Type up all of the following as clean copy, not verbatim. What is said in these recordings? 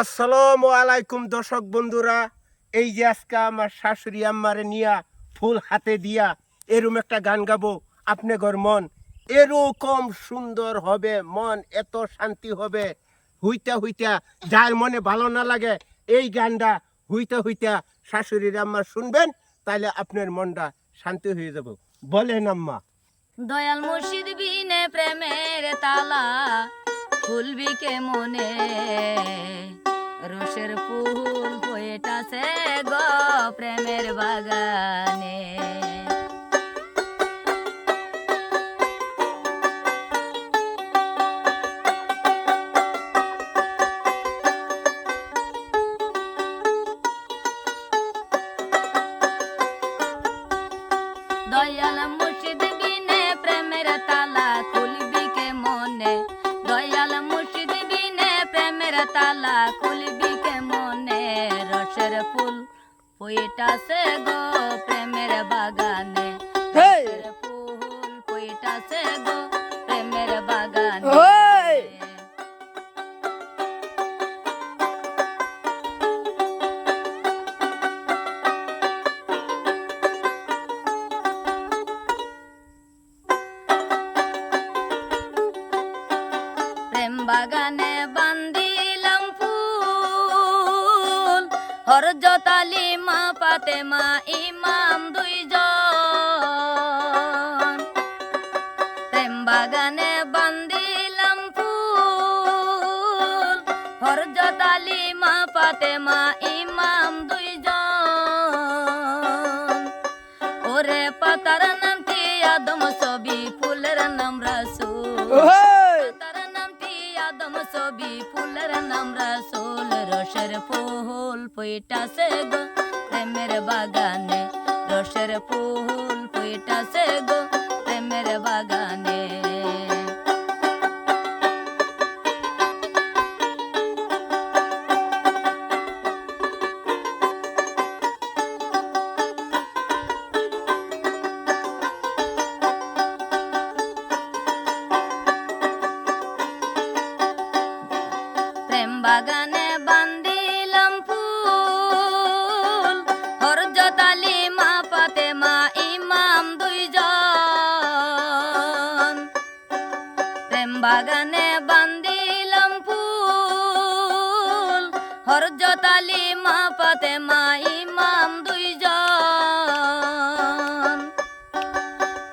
আসসালামু আলাইকুম দর্শক বন্ধুরা, এই যে আজকে আমার শাশুড়ি আম্মারে নিয়া ফুল হাতে দিয়া এরকম একটা গান গাবো। আপনার মন এরকম সুন্দর হবে, মন এত শান্তি হবে হইতা হইতা, যার মনে ভালো না লাগে এই গানটা হইতা হইতা শাশুড়ির আম্মা শুনবেন, তাহলে আপনার মনটা শান্তি হয়ে যাবে। বলেন আম্মা। দয়াল মুর্শিদ বিনে প্রেমের তালা খুলবি কে মনে, রসের ফুল বইটাছে গো প্রেমের বাগানে। দয়াল মুর্শিদ বিনে প্রেমের তালা খুলবি কে মনে, দয়াল মুর্শিদ বিনে প্রেমের তালা খুলবি কে মনে, রসের ফুল ফুইটাছে গো প্রেমের বাগানে, রসের ফুল ফুইটাছে গো প্রেমের বাগানে। বাগানে বান্দিলাম ফুল, হরজত আলী মা ফাতেমা ইমাম দুইজন। প্রেম বাগানে বান্দিলাম ফুল, হরজত আলী মা ফাতেমা ইমাম দুইজন। ওরে পাতার নাম কি আদম ছবি, ফুলের নাম রাসূল, ছবি ফুলের নাম রাসূল, রসের ফুল ফুইটাছে গো প্রেমের বাগানে, রসের ফুল ফুইটাছে গো প্রেমের বাগানে। বাগানে বান্দিলাম ফুল, হরজত আলী মা ফাতেমা ইমাম দুইজন। প্রেম বাগানে বান্দিলাম ফুল, হরজত আলী মা ফাতেমা ইমাম দুইজন।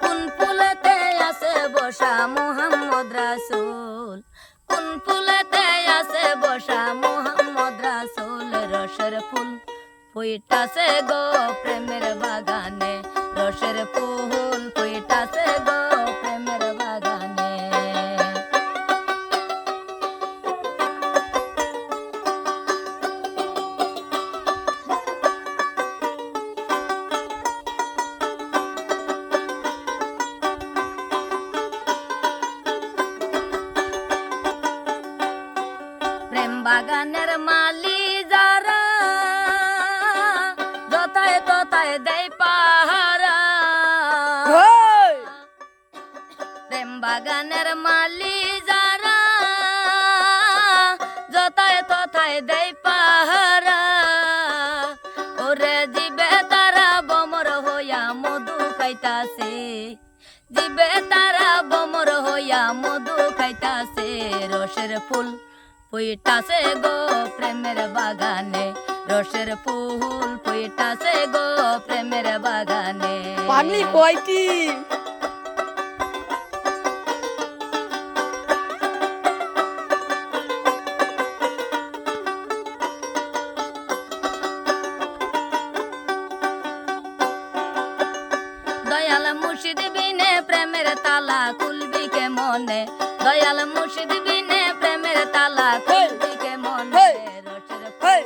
কোন ফুলেতে আছে বসা মুহাম্মদ রাসূল, কোন ফুলেতে আছে বসা মুহাম্মদ রাসূল, রসের ফুল ফুইটাছে গো প্রেমের বাগানে, রসের ফুল ফুইটাছে গো প্রেমের বাগানে। বাগানের মালি যারা যথায় তথায় দেয় পাহারা, প্রেম বাগানের মালি যারা যথায় তথায় দেয় পাহারা, ওরে জিবে তারা বমর হইয়া মধু খাইতাছে, জিবে তারা বমর হইয়া মধু খাইতাছে, রসের ফুল ফুইটাছে গো প্রেমের বাগানে, রসের ফুল ফুইটাছে গো প্রেমের বাগানে। পানি কয়টি দয়াল মুর্শিদ বিনে প্রেমের তালা খুলবি কে মনে, দয়াল মুর্শিদ বিনে প্রেমের তালা খুলবি কে মনে, রসের ফুল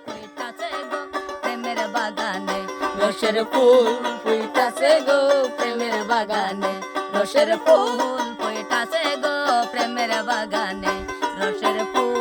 ফুইটাছে গো প্রেমের বাগানে, রসের ফুল ফুইটাছে গো প্রেমের বাগানে, রসের ফুল ফুইটাছে গো প্রেমের বাগানে, রসের ফুল